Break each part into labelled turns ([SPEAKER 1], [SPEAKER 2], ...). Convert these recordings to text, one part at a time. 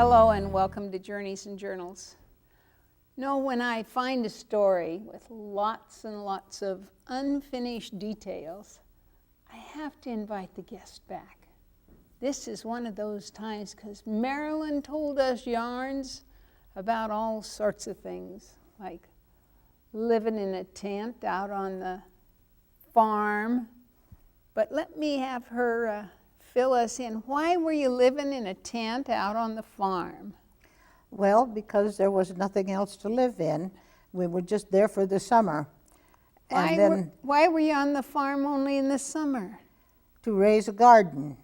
[SPEAKER 1] Hello and welcome to Journeys and Journals. You know, when I find a story with lots and lots of unfinished details, I have to invite the guest back. This is one of those times because Marilyn told us yarns about all sorts of things, like living in a tent out on the farm. But let me have her fill us in. Why were you living in a tent out on the farm?
[SPEAKER 2] Well, because there was nothing else to live in. We were just there for the summer.
[SPEAKER 1] Why were you on the farm only in the summer?
[SPEAKER 2] To raise a garden.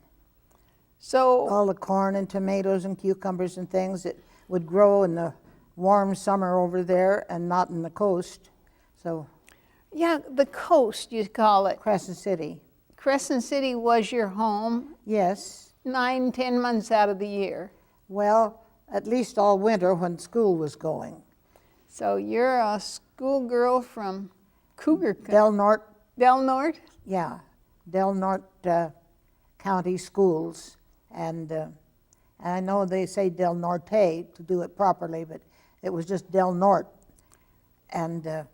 [SPEAKER 1] So
[SPEAKER 2] all the corn and tomatoes and cucumbers and things that would grow in the warm summer over there and not in the coast. So
[SPEAKER 1] yeah, the coast you call it.
[SPEAKER 2] Crescent City.
[SPEAKER 1] Crescent City was your home?
[SPEAKER 2] Yes.
[SPEAKER 1] 9-10 months out of the year?
[SPEAKER 2] Well, at least all winter when school was going.
[SPEAKER 1] So you're a schoolgirl from Cougar
[SPEAKER 2] Del Norte.
[SPEAKER 1] Del Norte?
[SPEAKER 2] Yeah, Del Norte County Schools. And I know they say Del Norte to do it properly, but it was just Del Norte. And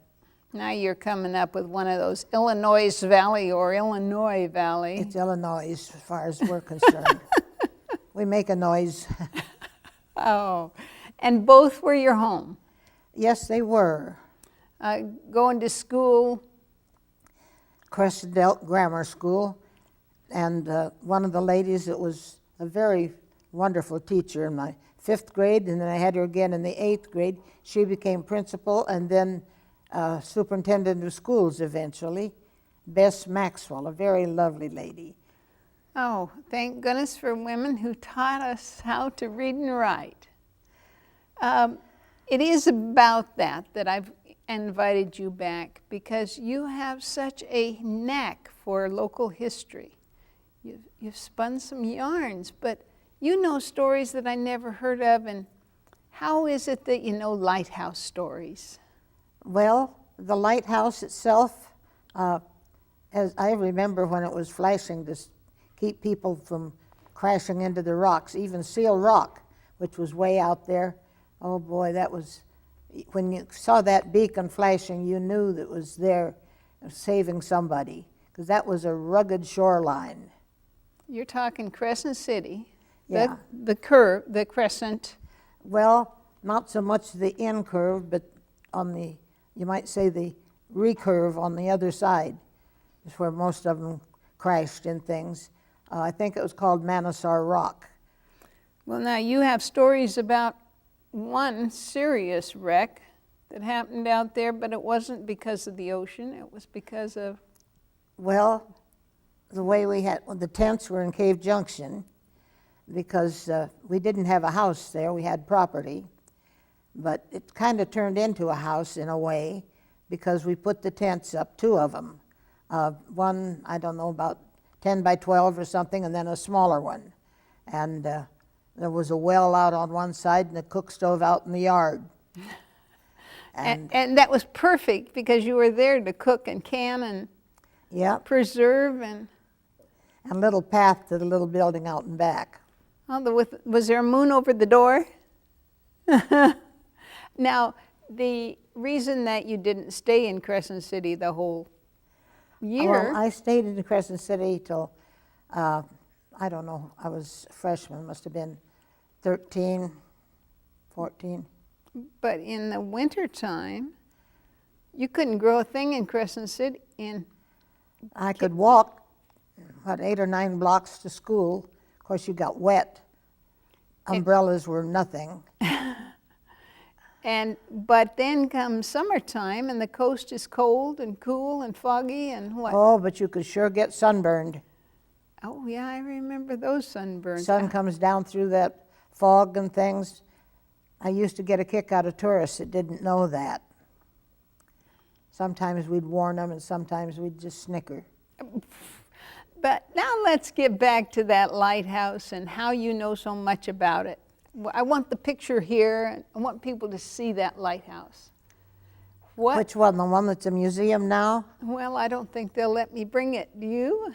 [SPEAKER 1] now you're coming up with one of those Illinois Valley or Illinois Valley.
[SPEAKER 2] It's Illinois as far as we're concerned. We make a noise.
[SPEAKER 1] Oh, and both were your home?
[SPEAKER 2] Yes, they were.
[SPEAKER 1] Going to school?
[SPEAKER 2] Crescent Grammar School. And one of the ladies that was a very wonderful teacher in my 5th grade, and then I had her again in the 8th grade. She became principal and then superintendent of schools eventually. Bess Maxwell, a very lovely lady.
[SPEAKER 1] Oh, thank goodness for women who taught us how to read and write. It is about that I've invited you back, because you have such a knack for local history. You've spun some yarns, but you know stories that I never heard of. And how is it that you know lighthouse stories?
[SPEAKER 2] Well, the lighthouse itself, as I remember when it was flashing to keep people from crashing into the rocks, even Seal Rock, which was way out there. Oh boy, that was, when you saw that beacon flashing, you knew that it was there saving somebody, because that was a rugged shoreline.
[SPEAKER 1] You're talking Crescent City,
[SPEAKER 2] yeah.
[SPEAKER 1] the Crescent.
[SPEAKER 2] Well, not so much the in curve, but on the, you might say the recurve on the other side is where most of them crashed in things. I think it was called Manasar Rock.
[SPEAKER 1] Well, now you have stories about one serious wreck that happened out there, but it wasn't because of the ocean, it was because of...
[SPEAKER 2] Well, the way we had, the tents were in Cave Junction, because we didn't have a house there, we had property. But it kind of turned into a house in a way, because we put the tents up, 2 of them. One, I don't know, about 10 by 12 or something, and then a smaller one. And there was a well out on one side and a cook stove out in the yard.
[SPEAKER 1] And that was perfect, because you were there to cook and can and
[SPEAKER 2] yeah,
[SPEAKER 1] preserve. And
[SPEAKER 2] a little path to the little building out in back.
[SPEAKER 1] Oh, was there a moon over the door? Now, the reason that you didn't stay in Crescent City the whole year...
[SPEAKER 2] Well, I stayed in Crescent City till, I don't know, I was a freshman, must have been 13, 14.
[SPEAKER 1] But in the wintertime, you couldn't grow a thing in Crescent City.
[SPEAKER 2] I could walk, 8 or 9 blocks to school. Of course, you got wet. Umbrellas were nothing.
[SPEAKER 1] But then comes summertime, and the coast is cold and cool and foggy and what?
[SPEAKER 2] Oh, but you could sure get sunburned.
[SPEAKER 1] Oh, yeah, I remember those sunburns.
[SPEAKER 2] Sun comes down through that fog and things. I used to get a kick out of tourists that didn't know that. Sometimes we'd warn them, and sometimes we'd just snicker.
[SPEAKER 1] But now let's get back to that lighthouse and how you know so much about it. I want the picture here, and I want people to see that lighthouse. What?
[SPEAKER 2] Which one? The one that's a museum now?
[SPEAKER 1] Well, I don't think they'll let me bring it. Do you?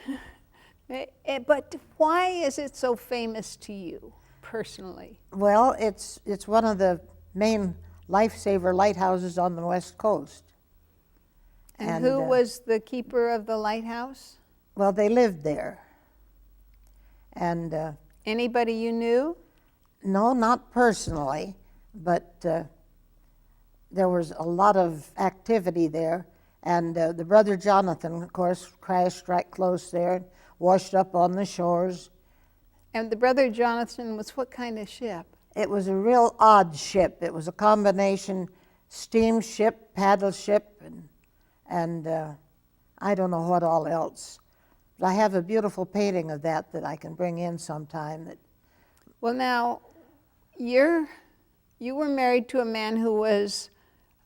[SPEAKER 1] But why is it so famous to you personally?
[SPEAKER 2] Well, it's one of the main lifesaver lighthouses on the West Coast.
[SPEAKER 1] And who was the keeper of the lighthouse?
[SPEAKER 2] Well, they lived there. And
[SPEAKER 1] Anybody you knew?
[SPEAKER 2] no, not personally, but there was a lot of activity there. And the brother Jonathan, of course, crashed right close there, washed up on the shores.
[SPEAKER 1] And the brother Jonathan was what kind of ship?
[SPEAKER 2] It was a real odd ship. It was a combination steamship, paddle ship, and I don't know what all else. But I have a beautiful painting of that I can bring in sometime.
[SPEAKER 1] Well, now, you were married to a man who was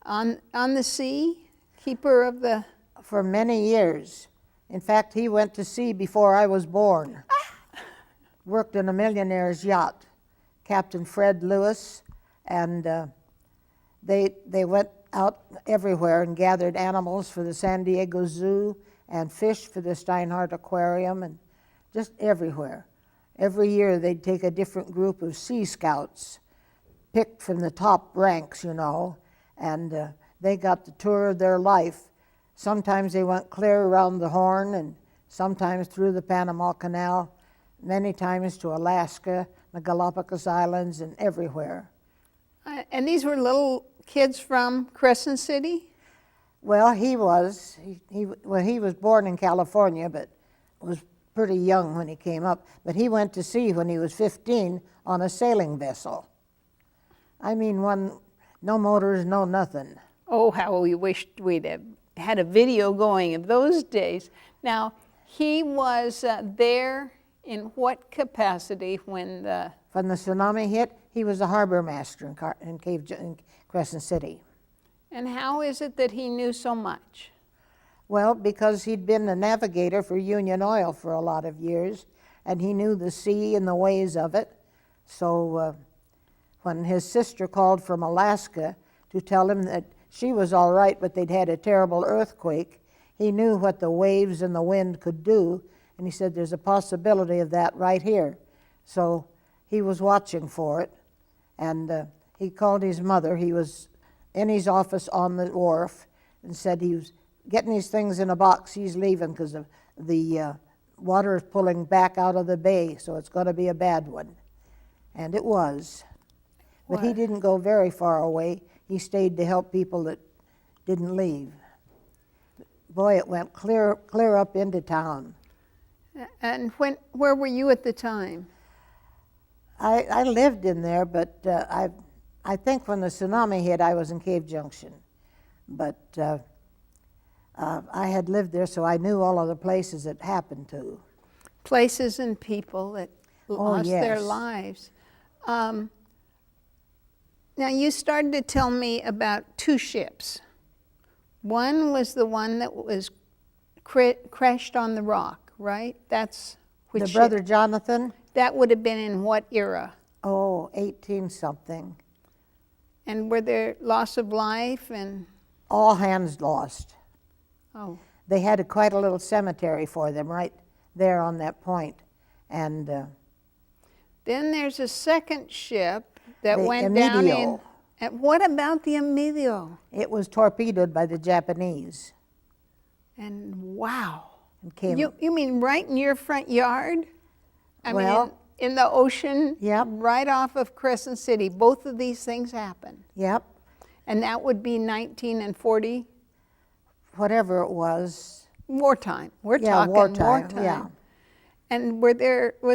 [SPEAKER 1] on the sea, keeper of the...
[SPEAKER 2] For many years. In fact, he went to sea before I was born. Worked in a millionaire's yacht, Captain Fred Lewis, and they went out everywhere and gathered animals for the San Diego Zoo and fish for the Steinhardt Aquarium, and just everywhere. Every year they'd take a different group of Sea Scouts, picked from the top ranks, you know, and they got the tour of their life. Sometimes they went clear around the Horn, and sometimes through the Panama Canal, many times to Alaska, the Galapagos Islands, and everywhere.
[SPEAKER 1] And these were little kids from Crescent City?
[SPEAKER 2] Well, he was born in California, but was pretty young when he came up. But he went to sea when he was 15 on a sailing vessel. I mean, no motors, no nothing.
[SPEAKER 1] Oh, how we wished we'd have had a video going of those days. Now, he was there in what capacity when the...
[SPEAKER 2] When the tsunami hit, he was a harbor master in Crescent City.
[SPEAKER 1] And how is it that he knew so much?
[SPEAKER 2] Well, because he'd been a navigator for Union Oil for a lot of years, and he knew the sea and the ways of it. So when his sister called from Alaska to tell him that she was all right, but they'd had a terrible earthquake, he knew what the waves and the wind could do, and he said, there's a possibility of that right here. So he was watching for it, and he called his mother. He was in his office on the wharf and said he was getting his things in a box. He's leaving because the water is pulling back out of the bay, so it's going to be a bad one. And it was. But he didn't go very far away. He stayed to help people that didn't leave. Boy, it went clear up into town.
[SPEAKER 1] And where were you at the time?
[SPEAKER 2] I lived in there, but I think when the tsunami hit, I was in Cave Junction. But I had lived there, so I knew all of the places it happened to.
[SPEAKER 1] Places and people that lost their lives. Now, you started to tell me about two ships. One was the one that was crashed on the rock, right? That's which
[SPEAKER 2] The brother Jonathan?
[SPEAKER 1] That would have been in what era?
[SPEAKER 2] Oh, 18-something.
[SPEAKER 1] And were there loss of life and...
[SPEAKER 2] All hands lost.
[SPEAKER 1] Oh.
[SPEAKER 2] They had quite a little cemetery for them right there on that point. And
[SPEAKER 1] then there's a second ship that
[SPEAKER 2] the
[SPEAKER 1] went down in...
[SPEAKER 2] Emilio.
[SPEAKER 1] And what about the Emilio?
[SPEAKER 2] It was torpedoed by the Japanese.
[SPEAKER 1] And wow.
[SPEAKER 2] And came,
[SPEAKER 1] You mean right in your front yard? I
[SPEAKER 2] Well,
[SPEAKER 1] mean, in the ocean,
[SPEAKER 2] Yep.
[SPEAKER 1] right off of Crescent City. Both of these things happened.
[SPEAKER 2] Yep,
[SPEAKER 1] And that would be 1940?
[SPEAKER 2] whatever it was.
[SPEAKER 1] Wartime. We're
[SPEAKER 2] Yeah,
[SPEAKER 1] talking
[SPEAKER 2] wartime,
[SPEAKER 1] wartime.
[SPEAKER 2] yeah.
[SPEAKER 1] And was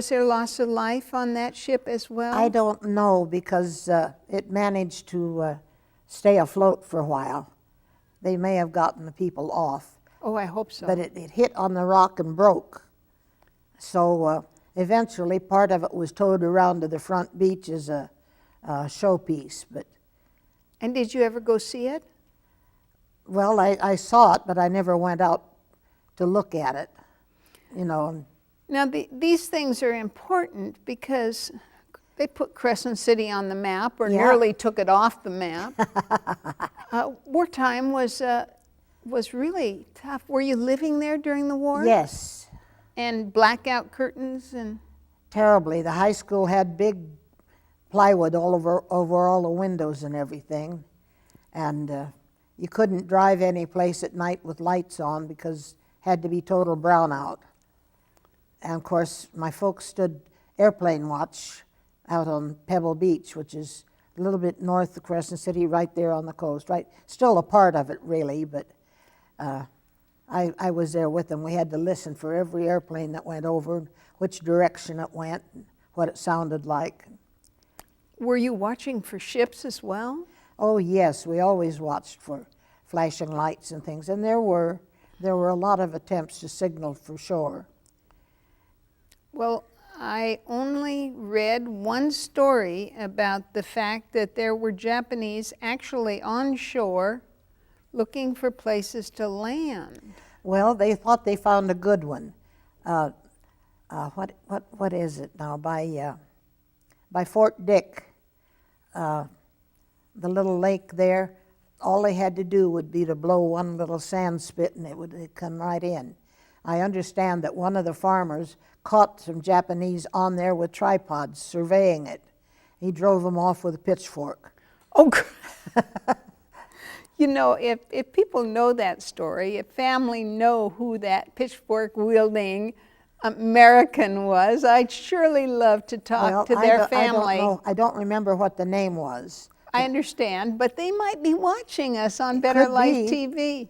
[SPEAKER 1] there loss of life on that ship as well?
[SPEAKER 2] I don't know because it managed to stay afloat for a while. They may have gotten the people off.
[SPEAKER 1] Oh, I hope so.
[SPEAKER 2] But it hit on the rock and broke. So eventually part of it was towed around to the front beach as a showpiece. But
[SPEAKER 1] And did you ever go see it?
[SPEAKER 2] well, I saw it, but I never went out to look at it, you know.
[SPEAKER 1] Now, these things are important because they put Crescent City on the map, or
[SPEAKER 2] Yeah.
[SPEAKER 1] nearly took it off the map. Wartime was really tough. Were you living there during the war?
[SPEAKER 2] Yes,
[SPEAKER 1] And blackout curtains and...
[SPEAKER 2] terribly. The high school had big plywood all over all the windows and everything. And you couldn't drive any place at night with lights on because had to be total brownout. And of course, my folks stood airplane watch out on Pebble Beach, which is a little bit north of Crescent City, right there on the coast, right? Still a part of it, really, but I was there with them. We had to listen for every airplane that went over, which direction it went, what it sounded like.
[SPEAKER 1] Were you watching for ships as well?
[SPEAKER 2] Oh, yes, we always watched for flashing lights and things, and there were a lot of attempts to signal for shore.
[SPEAKER 1] Well, I only read one story about the fact that there were Japanese actually on shore looking for places to land.
[SPEAKER 2] Well, they thought they found a good one. What is it now? By Fort Dick, the little lake there. All they had to do would be to blow one little sand spit, and it'd come right in. I understand that one of the farmers caught some Japanese on there with tripods surveying it. He drove them off with a pitchfork.
[SPEAKER 1] Oh, you know, if people know that story, if family know who that pitchfork-wielding American was, I'd surely love to talk to their family.
[SPEAKER 2] I don't remember what the name was.
[SPEAKER 1] I understand, but they might be watching us on Better Life TV,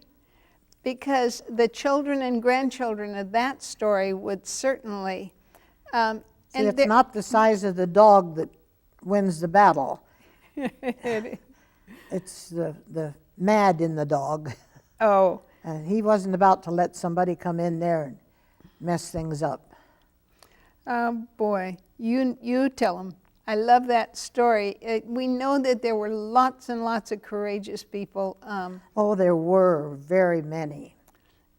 [SPEAKER 1] because the children and grandchildren of that story would certainly.
[SPEAKER 2] See, it's not the size of the dog that wins the battle. It's the mad in the dog.
[SPEAKER 1] Oh.
[SPEAKER 2] And he wasn't about to let somebody come in there and mess things up.
[SPEAKER 1] Oh boy, you tell them. I love that story. We know that there were lots and lots of courageous people.
[SPEAKER 2] Oh, there were very many.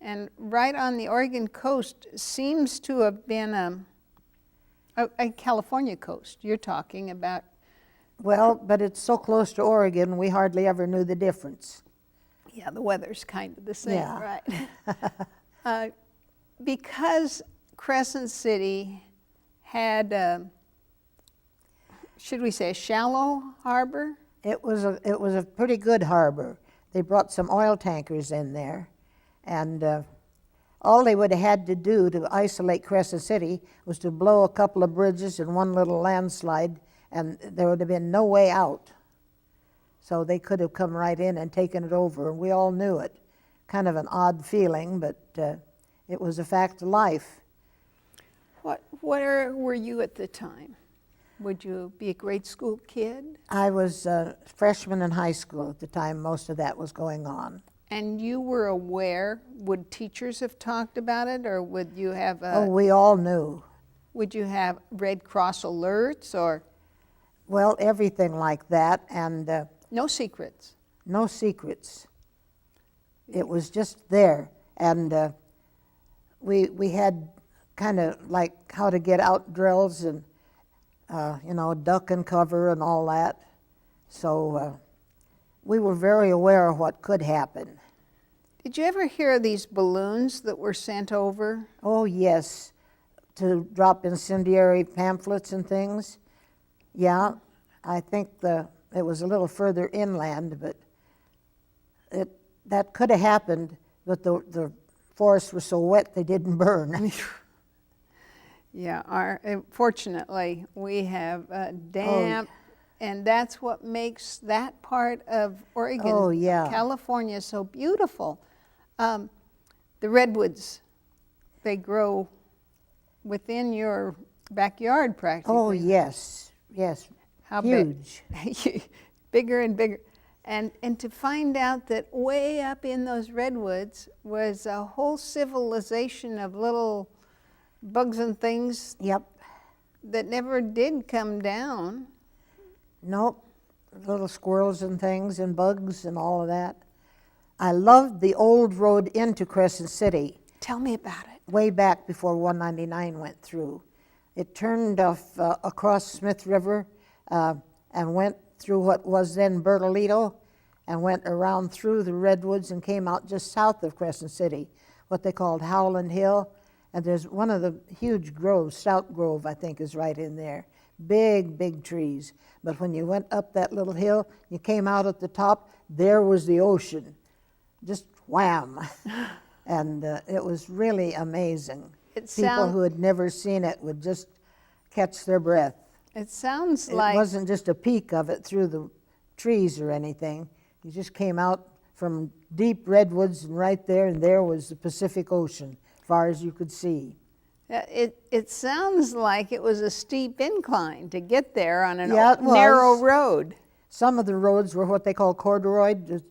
[SPEAKER 1] And right on the Oregon coast seems to have been a California coast you're talking about.
[SPEAKER 2] Well, but it's so close to Oregon, we hardly ever knew the difference.
[SPEAKER 1] Yeah, the weather's kind of the same,
[SPEAKER 2] Yeah.
[SPEAKER 1] Right? Because Crescent City had should we say a shallow harbor?
[SPEAKER 2] It was a pretty good harbor. They brought some oil tankers in there, and all they would have had to do to isolate Crescent City was to blow a couple of bridges and one little landslide, and there would have been no way out. So they could have come right in and taken it over, and we all knew it. Kind of an odd feeling, but it was a fact of life.
[SPEAKER 1] Where were you at the time? Would you be a grade school kid?
[SPEAKER 2] I was a freshman in high school at the time most of that was going on.
[SPEAKER 1] And you were aware? Would teachers have talked about it, or would you have
[SPEAKER 2] we all knew.
[SPEAKER 1] Would you have Red Cross alerts, or?
[SPEAKER 2] Well, everything like that, and
[SPEAKER 1] No secrets.
[SPEAKER 2] no secrets. It was just there, and we had kind of like how to get out drills and duck and cover and all that. So we were very aware of what could happen.
[SPEAKER 1] Did you ever hear of these balloons that were sent over?
[SPEAKER 2] Oh, yes, to drop incendiary pamphlets and things. Yeah, I think it was a little further inland, but that could have happened, but the forests were so wet they didn't burn.
[SPEAKER 1] Yeah, fortunately, we have damp, and that's what makes that part of Oregon, California, so beautiful. The redwoods, they grow within your backyard practically.
[SPEAKER 2] Oh, yes, yes,
[SPEAKER 1] How
[SPEAKER 2] huge.
[SPEAKER 1] Bigger and bigger. And to find out that way up in those redwoods was a whole civilization of little bugs and things.
[SPEAKER 2] Yep.
[SPEAKER 1] That never did come down.
[SPEAKER 2] Nope, little squirrels and things and bugs and all of that. I loved the old road into Crescent City.
[SPEAKER 1] Tell me about it.
[SPEAKER 2] Way back before 199 went through. It turned off across Smith River and went through what was then Bertolito and went around through the redwoods and came out just south of Crescent City, what they called Howland Hill. And there's one of the huge groves, Stout Grove, I think, is right in there. big, big trees. But when you went up that little hill, you came out at the top, there was the ocean. Just wham. And it was really amazing. People who had never seen it would just catch their breath.
[SPEAKER 1] It sounds like...
[SPEAKER 2] It wasn't just a peek of it through the trees or anything. You just came out from deep redwoods, and right there, and there was the Pacific Ocean, as far as you could see.
[SPEAKER 1] It sounds like it was a steep incline to get there on a
[SPEAKER 2] Yeah,
[SPEAKER 1] narrow road.
[SPEAKER 2] Some of the roads were what they call corduroy, just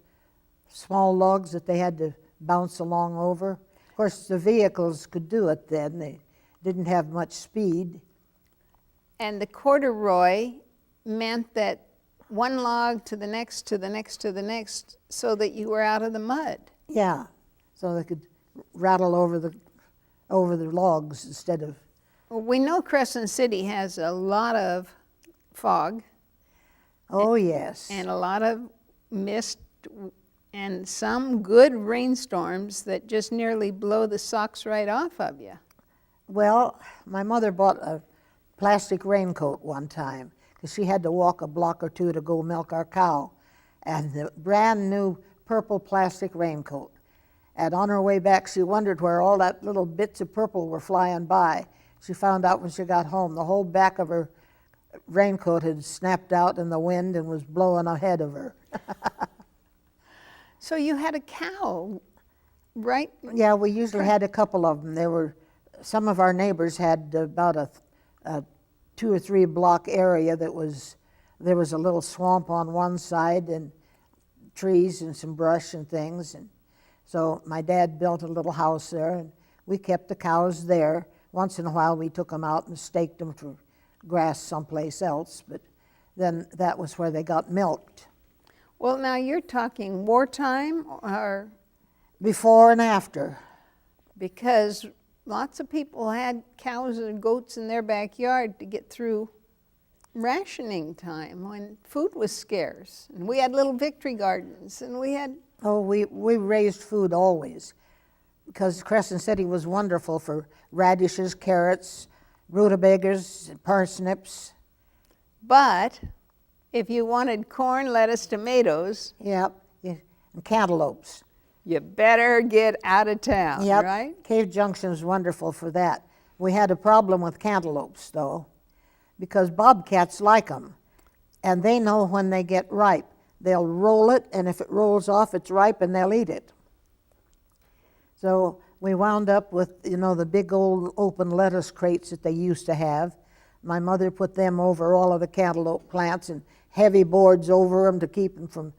[SPEAKER 2] small logs that they had to bounce along over. Of course, the vehicles could do it then. They didn't have much speed.
[SPEAKER 1] And the corduroy meant that one log to the next, to the next, to the next, so that you were out of the mud.
[SPEAKER 2] Yeah, so they could rattle over the logs instead of...
[SPEAKER 1] Well, we know Crescent City has a lot of fog.
[SPEAKER 2] Oh, yes.
[SPEAKER 1] And a lot of mist, and some good rainstorms that just nearly blow the socks right off of you.
[SPEAKER 2] Well, my mother bought a plastic raincoat one time because she had to walk a block or two to go milk our cow, and the brand new purple plastic raincoat. And on her way back, she wondered where all that little bits of purple were flying by. She found out when she got home the whole back of her raincoat had snapped out in the wind and was blowing ahead of her.
[SPEAKER 1] So you had a cow, right?
[SPEAKER 2] Yeah, we usually had a couple of them. Some of our neighbors had about a 2 or 3 block area there was a little swamp on one side and trees and some brush and things. And so my dad built a little house there, and we kept the cows there. Once in a while we took them out and staked them for grass someplace else, but then that was where they got milked.
[SPEAKER 1] Well, now you're talking wartime or?
[SPEAKER 2] Before and after.
[SPEAKER 1] Because lots of people had cows and goats in their backyard to get through rationing time when food was scarce. And we had little victory gardens, and we had...
[SPEAKER 2] Oh, we raised food always, because Crescent City was wonderful for radishes, carrots, rutabagas, parsnips.
[SPEAKER 1] But if you wanted corn, lettuce, tomatoes...
[SPEAKER 2] Yep, and cantaloupes.
[SPEAKER 1] You better get out of town,
[SPEAKER 2] yep.
[SPEAKER 1] Right?
[SPEAKER 2] Cave Junction is wonderful for that. We had a problem with cantaloupes, though, because bobcats like them, and they know when they get ripe. They'll roll it, and if it rolls off, it's ripe, and they'll eat it. So we wound up with, the big old open lettuce crates that they used to have. My mother put them over all of the cantaloupe plants and heavy boards over them to keep them from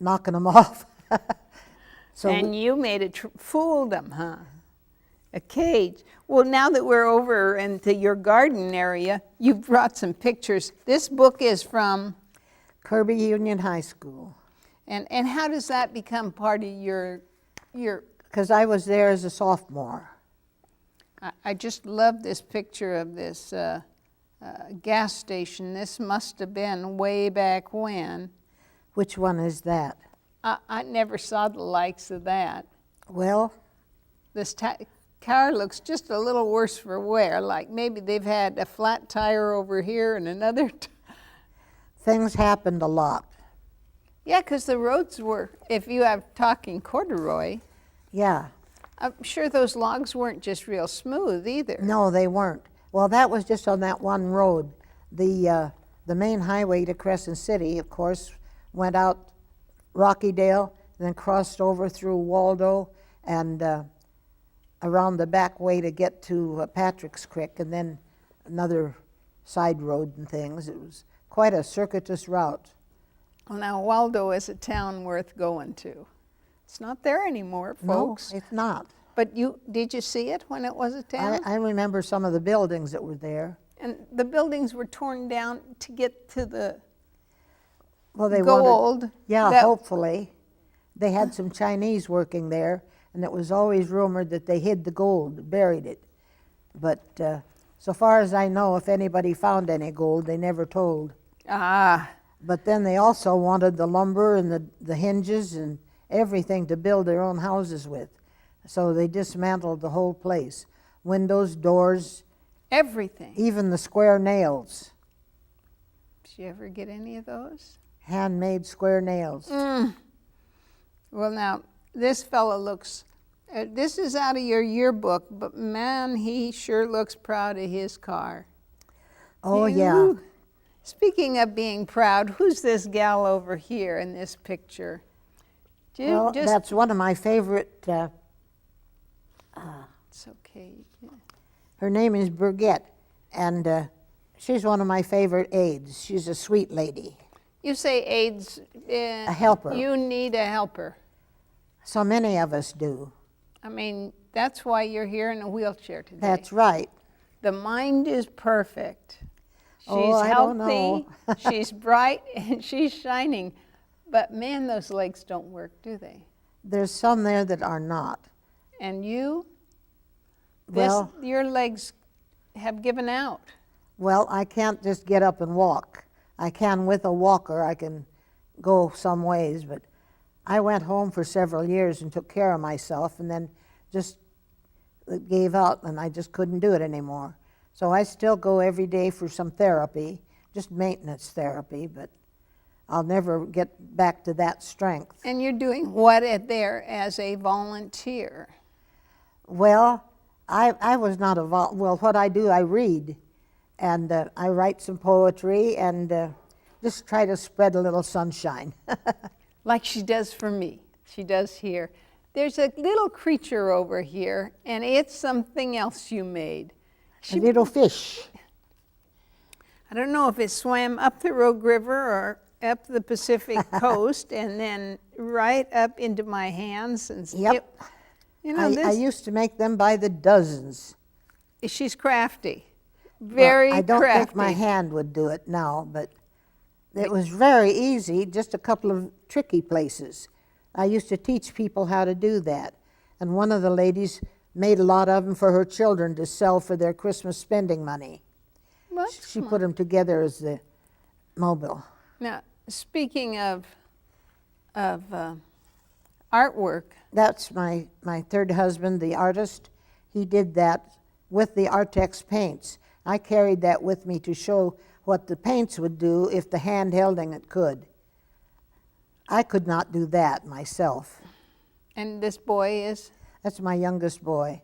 [SPEAKER 2] knocking them off. So
[SPEAKER 1] and you made it, fooled them, huh? A cage. Well, now that we're over into your garden area, you brought some pictures. This book is from?
[SPEAKER 2] Kirby Union High School.
[SPEAKER 1] And how does that become part of your?
[SPEAKER 2] Because I was there as a sophomore.
[SPEAKER 1] I just love this picture of this gas station. This must have been way back when.
[SPEAKER 2] Which one is that?
[SPEAKER 1] I never saw the likes of that.
[SPEAKER 2] Well,
[SPEAKER 1] this car looks just a little worse for wear, like maybe they've had a flat tire over here and another.
[SPEAKER 2] Things happened a lot.
[SPEAKER 1] Yeah, because the roads were, if you have talking corduroy.
[SPEAKER 2] Yeah.
[SPEAKER 1] I'm sure those logs weren't just real smooth either.
[SPEAKER 2] No, they weren't. Well, that was just on that one road. The main highway to Crescent City, of course, went out Rockydale, then crossed over through Waldo and around the back way to get to Patrick's Creek, and then another side road and things. It was quite a circuitous route.
[SPEAKER 1] Well, now Waldo is a town worth going to. It's not there anymore, folks.
[SPEAKER 2] No, it's not.
[SPEAKER 1] But did you see it when it was a town?
[SPEAKER 2] I remember some of the buildings that were there.
[SPEAKER 1] And the buildings were torn down to get to the
[SPEAKER 2] they
[SPEAKER 1] gold.
[SPEAKER 2] Wanted, yeah, hopefully. They had some Chinese working there, and it was always rumored that they hid the gold, buried it. But so far as I know, if anybody found any gold, they never told.
[SPEAKER 1] Ah.
[SPEAKER 2] But then they also wanted the lumber and the hinges and everything to build their own houses with. So they dismantled the whole place. Windows, doors.
[SPEAKER 1] Everything.
[SPEAKER 2] Even the square nails.
[SPEAKER 1] Did you ever get any of those?
[SPEAKER 2] Handmade square nails.
[SPEAKER 1] Well, now, this fella looks, this is out of your yearbook, but man, he sure looks proud of his car.
[SPEAKER 2] Oh, yeah.
[SPEAKER 1] Speaking of being proud, who's this gal over here in this picture?
[SPEAKER 2] Well, that's one of my favorite.
[SPEAKER 1] It's okay. Yeah.
[SPEAKER 2] Her name is Birgette, and she's one of my favorite aides. She's a sweet lady.
[SPEAKER 1] You say aides.
[SPEAKER 2] A helper.
[SPEAKER 1] You need a helper.
[SPEAKER 2] So many of us do.
[SPEAKER 1] I mean, that's why you're here in a wheelchair today.
[SPEAKER 2] That's right.
[SPEAKER 1] The mind is perfect. She's
[SPEAKER 2] I don't
[SPEAKER 1] healthy,
[SPEAKER 2] know.
[SPEAKER 1] she's bright, and she's shining. But man, those legs don't work, do they?
[SPEAKER 2] There's some there that are not.
[SPEAKER 1] And you?
[SPEAKER 2] Well,
[SPEAKER 1] your legs have given out.
[SPEAKER 2] well, I can't just get up and walk. I can with a walker. I can go some ways, but I went home for several years and took care of myself, and then just gave out, and I just couldn't do it anymore. So I still go every day for some therapy, just maintenance therapy, but I'll never get back to that strength.
[SPEAKER 1] And you're doing what there as a volunteer?
[SPEAKER 2] Well, I was not a well, what I do, I read, and I write some poetry, and just try to spread a little sunshine.
[SPEAKER 1] Like she does for me. She does here. There's a little creature over here, and it's something else you made.
[SPEAKER 2] A little fish.
[SPEAKER 1] I don't know if it swam up the Rogue River or up the Pacific coast and then right up into my hands. And
[SPEAKER 2] Yep.
[SPEAKER 1] You know,
[SPEAKER 2] I used to make them by the dozens.
[SPEAKER 1] She's crafty. Very
[SPEAKER 2] I don't
[SPEAKER 1] crafty.
[SPEAKER 2] think my hand would do it now, but it was very easy, just a couple of tricky places. I used to teach people how to do that. And one of the ladies made a lot of them for her children to sell for their Christmas spending money.
[SPEAKER 1] Well,
[SPEAKER 2] She put them together as the mobile.
[SPEAKER 1] now, speaking of artwork,
[SPEAKER 2] That's my third husband, the artist. He did that with the Artex paints. I carried that with me to show what the paints would do if the hand holding it could. I could not do that myself.
[SPEAKER 1] and this boy is,
[SPEAKER 2] That's my youngest boy.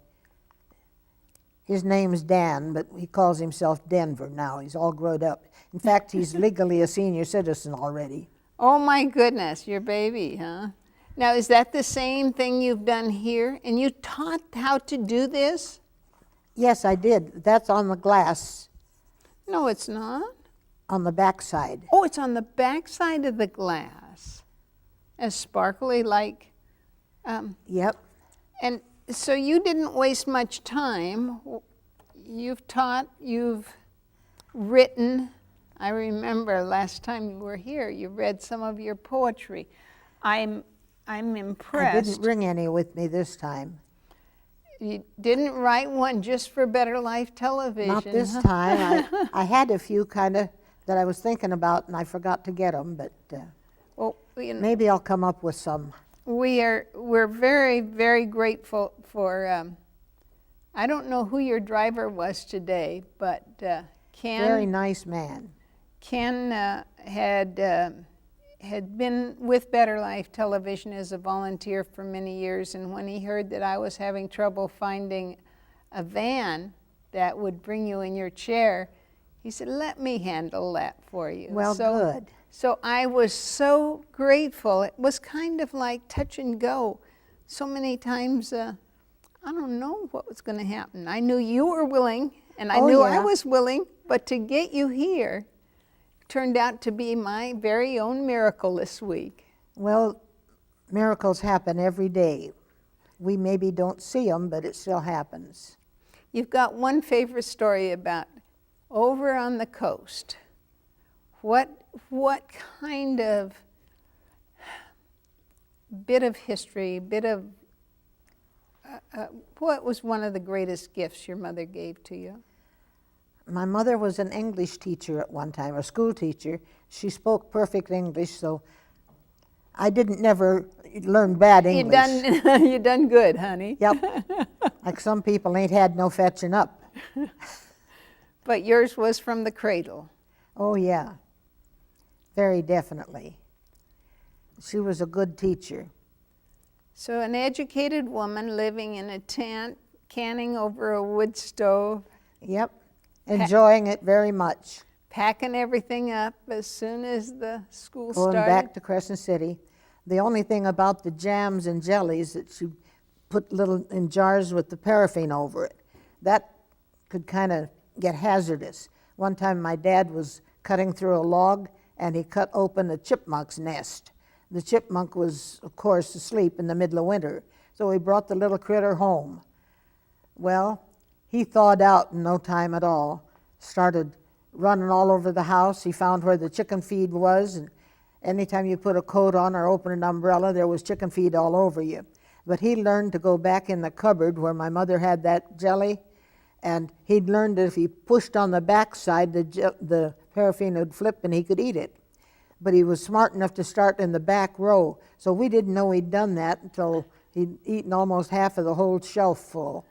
[SPEAKER 2] His name's Dan, but he calls himself Denver now. He's all grown up. In fact, he's legally a senior citizen already.
[SPEAKER 1] oh my goodness, your baby, huh? Now, is that the same thing you've done here? And you taught how to do this?
[SPEAKER 2] Yes, I did. That's on the glass
[SPEAKER 1] No, it's not.
[SPEAKER 2] on the back side.
[SPEAKER 1] Oh, it's on the back side of the glass. As sparkly like,
[SPEAKER 2] Yep.
[SPEAKER 1] and so you didn't waste much time. You've taught, you've written. I remember last time you were here, you read some of your poetry. I'm impressed.
[SPEAKER 2] I didn't bring any with me this time.
[SPEAKER 1] You didn't write one just for Better Life Television.
[SPEAKER 2] Not this
[SPEAKER 1] huh?
[SPEAKER 2] time. I had a few kind of that I was thinking about, and I forgot to get them, but
[SPEAKER 1] Well, you know,
[SPEAKER 2] maybe I'll come up with some.
[SPEAKER 1] we're very, very grateful for, I don't know who your driver was today, but Ken.
[SPEAKER 2] Very nice man.
[SPEAKER 1] Ken had been with Better Life Television as a volunteer for many years, and when he heard that I was having trouble finding a van that would bring you in your chair, he said, let me handle that for you.
[SPEAKER 2] Well, good.
[SPEAKER 1] So I was so grateful. It was kind of like touch and go. So many times, I don't know what was going to happen. I knew you were willing, and I knew I
[SPEAKER 2] yeah.
[SPEAKER 1] was willing, but to get you here turned out to be my very own miracle this week.
[SPEAKER 2] Well, miracles happen every day. We maybe don't see them, but it still happens.
[SPEAKER 1] You've got one favorite story about over on the coast. What kind of bit of history, what was one of the greatest gifts your mother gave to you?
[SPEAKER 2] My mother was an English teacher at one time, a school teacher. She spoke perfect English, so I didn't never learn bad English.
[SPEAKER 1] You done good, honey.
[SPEAKER 2] Yep. Like some people ain't had no fetching up.
[SPEAKER 1] But yours was from the cradle.
[SPEAKER 2] Oh, yeah. very definitely. She was a good teacher.
[SPEAKER 1] So an educated woman living in a tent, canning over a wood stove,
[SPEAKER 2] Yep, enjoying it very much.
[SPEAKER 1] packing everything up as soon as the school
[SPEAKER 2] Going
[SPEAKER 1] started.
[SPEAKER 2] back to Crescent City. The only thing about the jams and jellies that she put little in jars with the paraffin over it. That could kind of get hazardous. One time my dad was cutting through a log and he cut open a chipmunk's nest. The chipmunk was, of course, asleep in the middle of winter, so he brought the little critter home. Well, he thawed out in no time at all, started running all over the house. He found where the chicken feed was, and anytime you put a coat on or open an umbrella, there was chicken feed all over you. But he learned to go back in the cupboard where my mother had that jelly, and he'd learned that if he pushed on the back side, the paraffin would flip and he could eat it. But he was smart enough to start in the back row, so we didn't know he'd done that until he'd eaten almost half of the whole shelf full.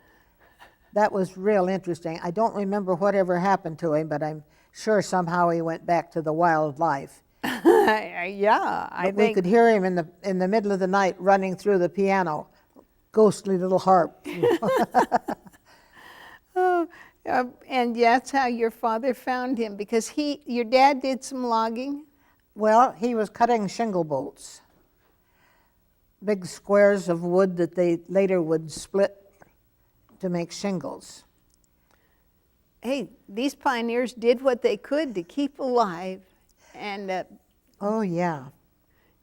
[SPEAKER 2] That was real interesting. I don't remember whatever happened to him, but I'm sure somehow he went back to the wildlife.
[SPEAKER 1] Yeah, I
[SPEAKER 2] But we
[SPEAKER 1] think
[SPEAKER 2] could hear him in the middle of the night running through the piano, ghostly little harp.
[SPEAKER 1] and that's how your father found him, because your dad did some logging.
[SPEAKER 2] Well, he was cutting shingle bolts, big squares of wood that they later would split to make shingles.
[SPEAKER 1] Hey, these pioneers did what they could to keep alive, and
[SPEAKER 2] Oh, yeah.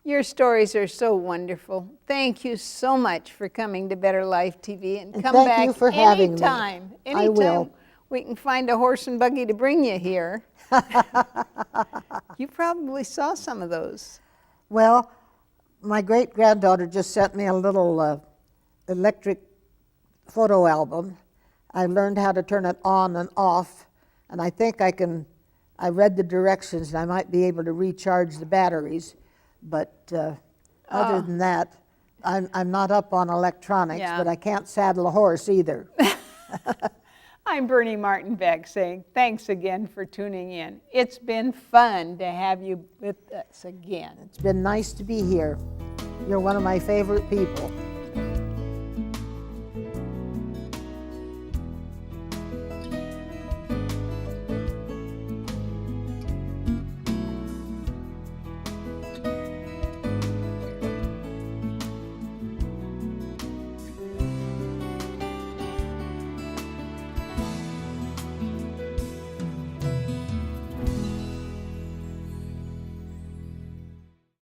[SPEAKER 1] your stories are so wonderful. Thank you so much for coming to Better Life TV, and come
[SPEAKER 2] thank
[SPEAKER 1] back
[SPEAKER 2] you for having me.
[SPEAKER 1] anytime.
[SPEAKER 2] I will.
[SPEAKER 1] Anytime we can find a horse and buggy to bring you here. You probably saw some of those.
[SPEAKER 2] Well, my great-granddaughter just sent me a little electric photo album. I learned how to turn it on and off, and I think I read the directions and I might be able to recharge the batteries, but other than that, I'm not up on electronics,
[SPEAKER 1] Yeah.
[SPEAKER 2] but I can't saddle a horse either.
[SPEAKER 1] I'm Bernie Martin Beck saying thanks again for tuning in. It's been fun to have you with us again.
[SPEAKER 2] It's been nice to be here. You're one of my favorite people.